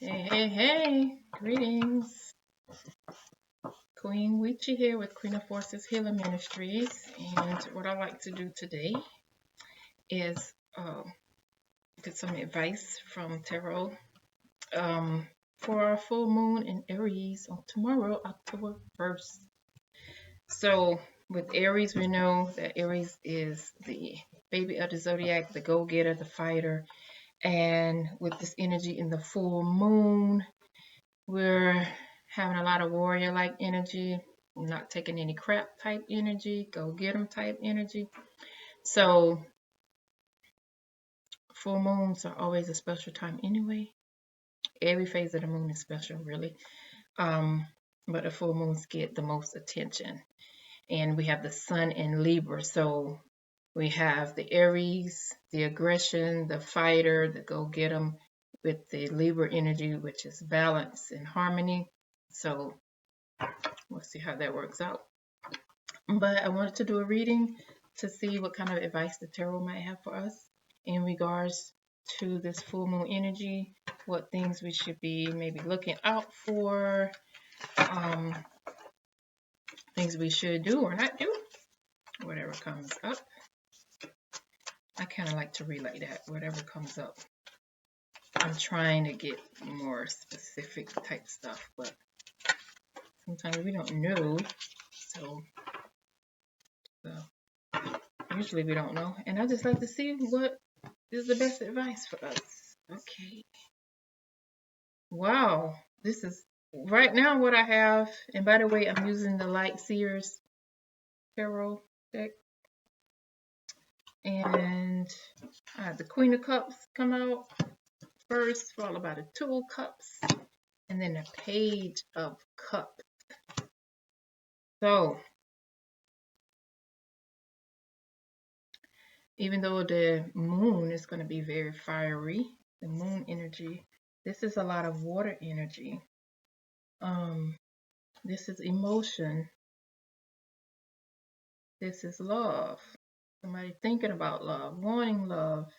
Hey, greetings. Queen Witchy here with Queen of Forces Healing Ministries. And what I like to do today is get some advice from Tarot for our full moon in Aries on tomorrow, October 1st. So, with Aries, we know that Aries is the baby of the zodiac, the go getter, the fighter. And with this energy in the full moon, we're having a lot of warrior-like energy, not taking any crap type energy, go get 'em type energy. So full moons are always a special time anyway. Every phase of the moon is special, really. But the full moons get the most attention. And we have the sun in Libra. So we have the Aries, the aggression, the fighter, the go get 'em, with the Libra energy, which is balance and harmony. So we'll see how that works out. But I wanted to do a reading to see what kind of advice the tarot might have for us in regards to this full moon energy, what things we should be maybe looking out for, things we should do or not do, whatever comes up. I kind of like to relay that, whatever comes up. I'm trying to get more specific type stuff, but sometimes we don't know. So usually we don't know. And I just like to see what is the best advice for us. Okay. Wow. This is right now what I have. And by the way, I'm using the Light Seer's tarot deck. And I have the Queen of Cups come out first, followed by the Two of Cups, and then the Page of Cups. So, even though the moon is going to be very fiery, the moon energy, this is a lot of water energy. This is emotion. This is love. Somebody thinking about love, wanting love.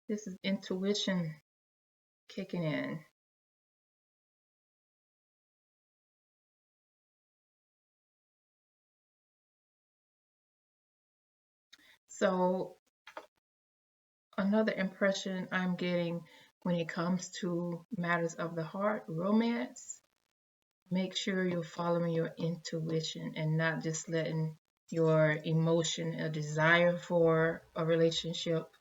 This is intuition kicking in. So another impression I'm getting when it comes to matters of the heart, romance, make sure you're following your intuition and not just letting your emotion, a desire for a relationship,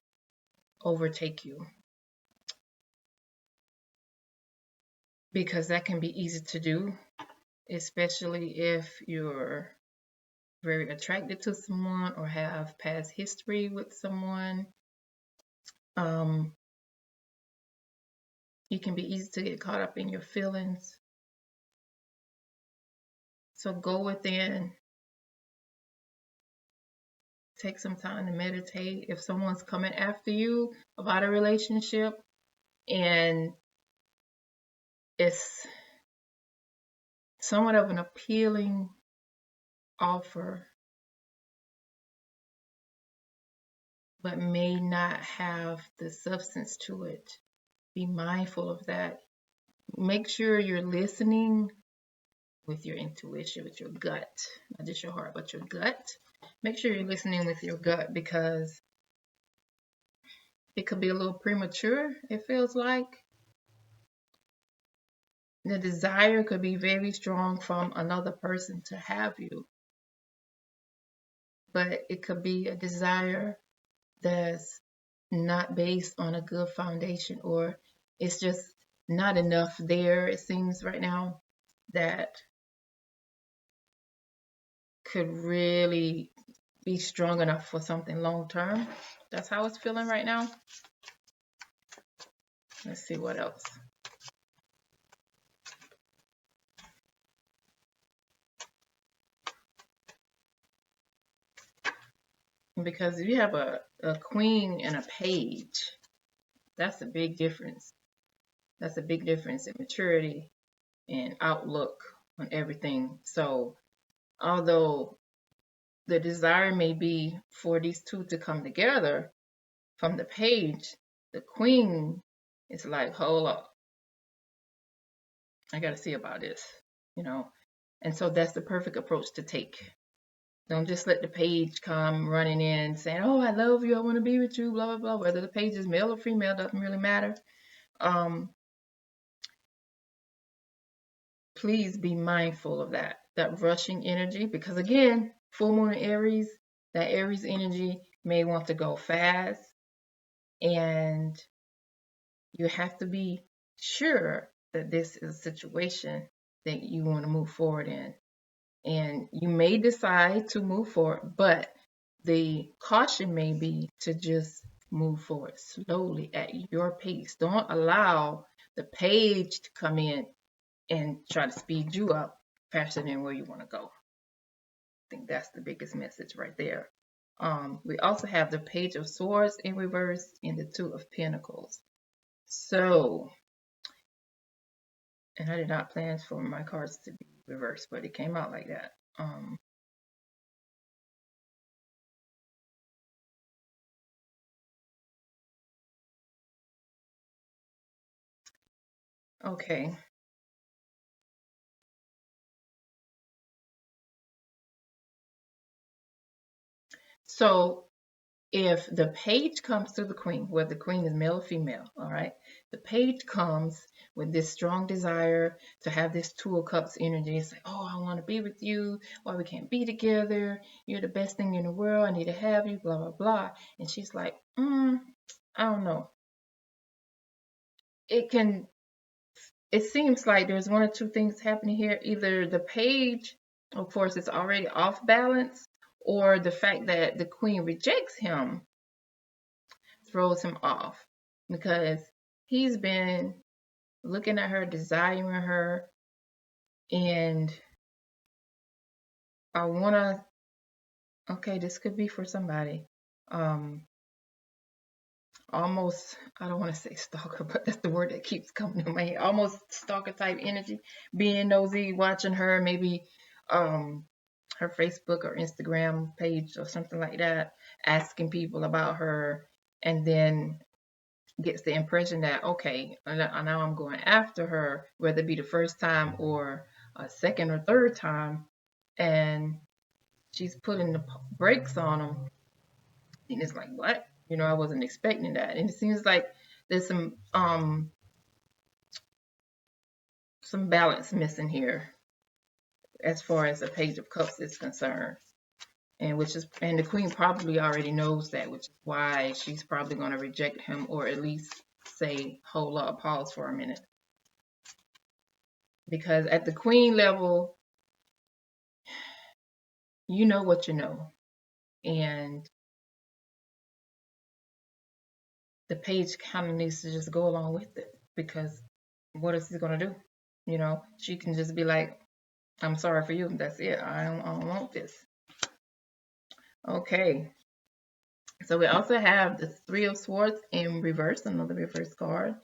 overtake you. Because that can be easy to do, especially if you're very attracted to someone or have past history with someone. You can be easy to get caught up in your feelings. So go within. Take some time to meditate. If someone's coming after you about a relationship and it's somewhat of an appealing offer, but may not have the substance to it, be mindful of that. Make sure you're listening with your intuition, with your gut, not just your heart, but your gut. Make sure you're listening with your gut, because it could be a little premature, it feels like. The desire could be very strong from another person to have you, but it could be a desire that's not based on a good foundation, or it's just not enough there, it seems right now, that could really be strong enough for something long term. That's how it's feeling right now. Let's see what else. Because if you have a queen and a page, that's a big difference. That's a big difference in maturity and outlook on everything. So although the desire may be for these two to come together, from the page, the queen is like, hold up, I got to see about this, you know. And so that's the perfect approach to take. Don't just let the page come running in saying, oh, I love you, I want to be with you, blah, blah, blah. Whether the page is male or female doesn't really matter. Please be mindful of that rushing energy, because again, full moon in Aries, that Aries energy may want to go fast, and you have to be sure that this is a situation that you want to move forward in. And you may decide to move forward, but the caution may be to just move forward slowly at your pace. Don't allow the page to come in and try to speed you up faster than where you want to go. I think that's the biggest message right there. We also have the Page of Swords in reverse and the Two of Pentacles. So, and I did not plan for my cards to be reversed, but it came out like that. Okay. So if the page comes to the queen, whether the queen is male or female, all right, the page comes with this strong desire to have this Two of Cups energy. It's like, oh, I want to be with you. Why we can't be together? You're the best thing in the world. I need to have you, blah, blah, blah. And she's like, I don't know. It seems like there's one or two things happening here. Either the page, of course, is already off balance, or the fact that the queen rejects him throws him off, because he's been looking at her, desiring her, and I want to, okay, this could be for somebody. Almost, I don't want to say stalker, but that's the word that keeps coming to my head. Almost stalker type energy, being nosy, watching her, maybe her Facebook or Instagram page or something like that, asking people about her, and then gets the impression that, okay, now I'm going after her, whether it be the first time or a second or third time, and she's putting the brakes on him. And it's like, what? I wasn't expecting that. And it seems like there's some balance missing here as far as the Page of Cups is concerned. And the queen probably already knows that, which is why she's probably going to reject him, or at least say, hold up, pause for a minute. Because at the queen level, you know what you know. And the page kind of needs to just go along with it, because what is he going to do? She can just be like, I'm sorry for you. That's it. I don't want this. Okay. So we also have the Three of Swords in reverse, another reverse card,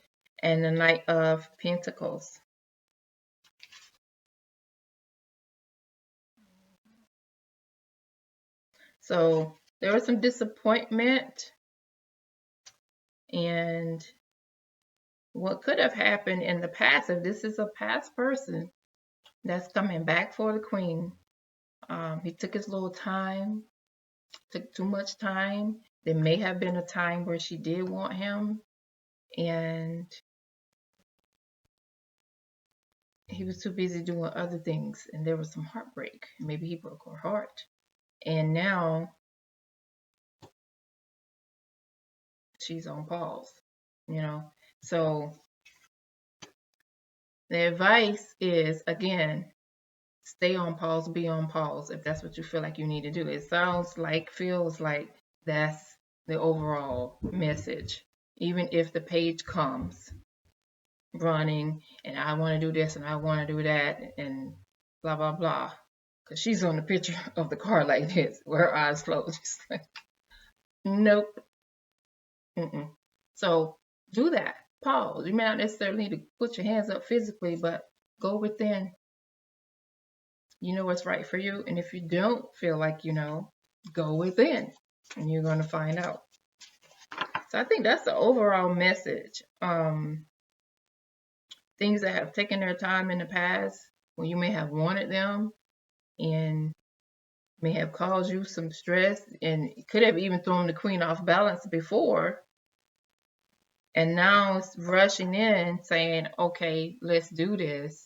and the Knight of Pentacles. So there was some disappointment, and what could have happened in the past, if this is a past person that's coming back for the queen, he took his little time, took too much time. There may have been a time where she did want him, and he was too busy doing other things, and there was some heartbreak. Maybe he broke her heart, and now she's on pause, So the advice is, again, stay on pause, be on pause, if that's what you feel like you need to do. It feels like that's the overall message. Even if the page comes running and I want to do this and I want to do that and blah, blah, blah. Because she's on the picture of the card like this, with her eyes closed. She's like, nope. So do that. Pause. You may not necessarily need to put your hands up physically, but go within. You know what's right for you. And if you don't feel like you know, go within and you're going to find out. So I think that's the overall message. Things that have taken their time in the past when you may have wanted them and may have caused you some stress and could have even thrown the queen off balance before. And now it's rushing in saying, okay, let's do this.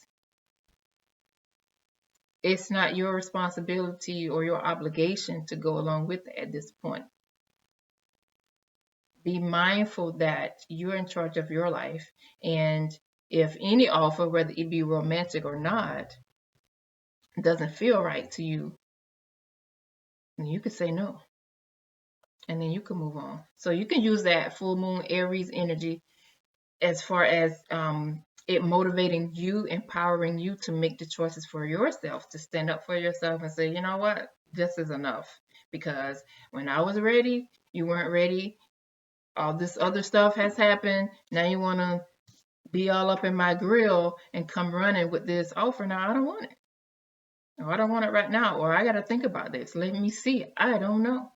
It's not your responsibility or your obligation to go along with it at this point. Be mindful that you're in charge of your life. And if any offer, whether it be romantic or not, doesn't feel right to you, you can say no. And then you can move on. So you can use that full moon Aries energy as far as it motivating you, empowering you to make the choices for yourself, to stand up for yourself and say, you know what, this is enough. Because when I was ready, you weren't ready. All this other stuff has happened. Now you want to be all up in my grill and come running with this offer. Now I don't want it. Or I don't want it right now. Or I got to think about this. Let me see. I don't know.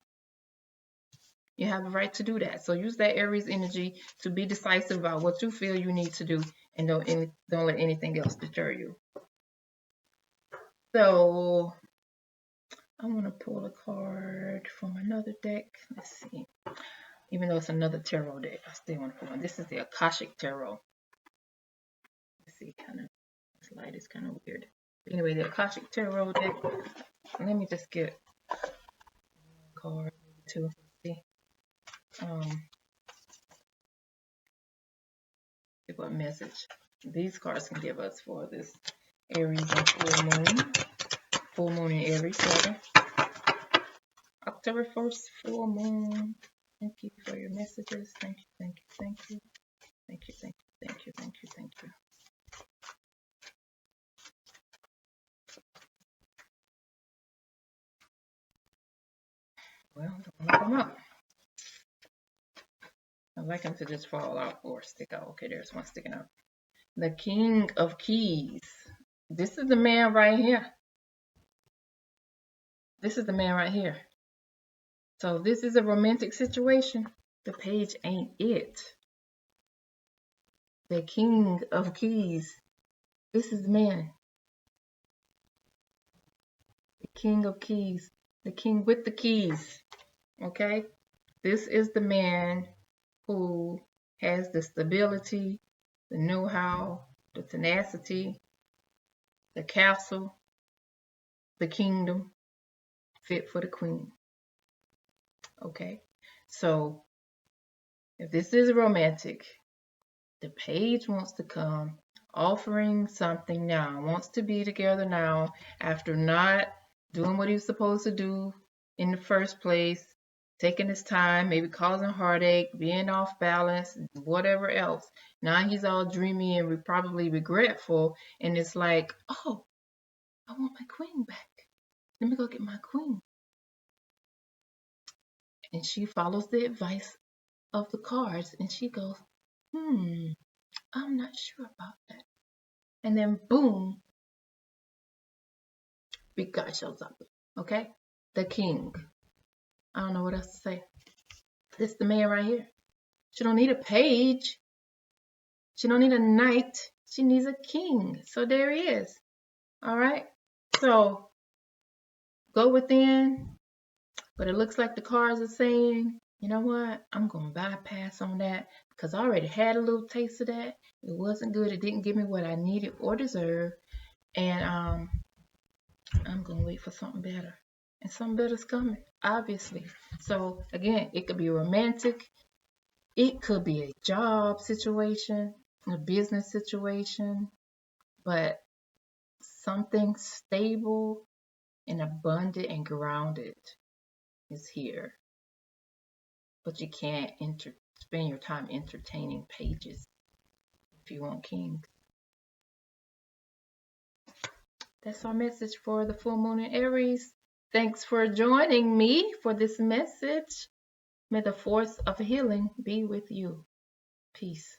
You have the right to do that. So use that Aries energy to be decisive about what you feel you need to do, and don't let anything else deter you. So I want to pull a card from another deck. Let's see. Even though it's another tarot deck, I still want to pull one. This is the Akashic tarot. Let's see, this light is kind of weird. Anyway, the Akashic tarot deck. Let me just get a card too. See. Give a message these cards can give us for this Aries and full moon in Aries. October 1st, full moon. Thank you for your messages. Thank you, thank you, thank you, thank you, thank you, thank you, thank you, thank you. Well, don't look them up. I like them to just fall out or stick out. Okay, there's one sticking out. The King of Keys. This is the man right here. This is the man right here. So this is a romantic situation. The page ain't it. The King of Keys. This is the man. The King of Keys. The king with the keys. Okay? This is the man who has the stability, the know-how, the tenacity, the castle, the kingdom, fit for the queen. Okay? So, if this is romantic, the page wants to come, offering something now, wants to be together now after not doing what he was supposed to do in the first place, taking his time, maybe causing heartache, being off balance, whatever else. Now he's all dreamy and probably regretful, and it's like, oh, I want my queen back. Let me go get my queen. And she follows the advice of the cards, and she goes, I'm not sure about that. And then boom, big guy shows up. Okay? The king. I don't know what else to say. This is the man right here. She don't need a page. She don't need a knight. She needs a king. So there he is. All right? So go within. But it looks like the cards are saying, you know what? I'm going to bypass on that because I already had a little taste of that. It wasn't good. It didn't give me what I needed or deserved. And I'm going to wait for something better. And something better's coming, obviously. So again, it could be romantic. It could be a job situation, a business situation, but something stable and abundant and grounded is here. But you can't spend your time entertaining pages if you want kings. That's our message for the full moon in Aries. Thanks for joining me for this message. May the force of healing be with you. Peace.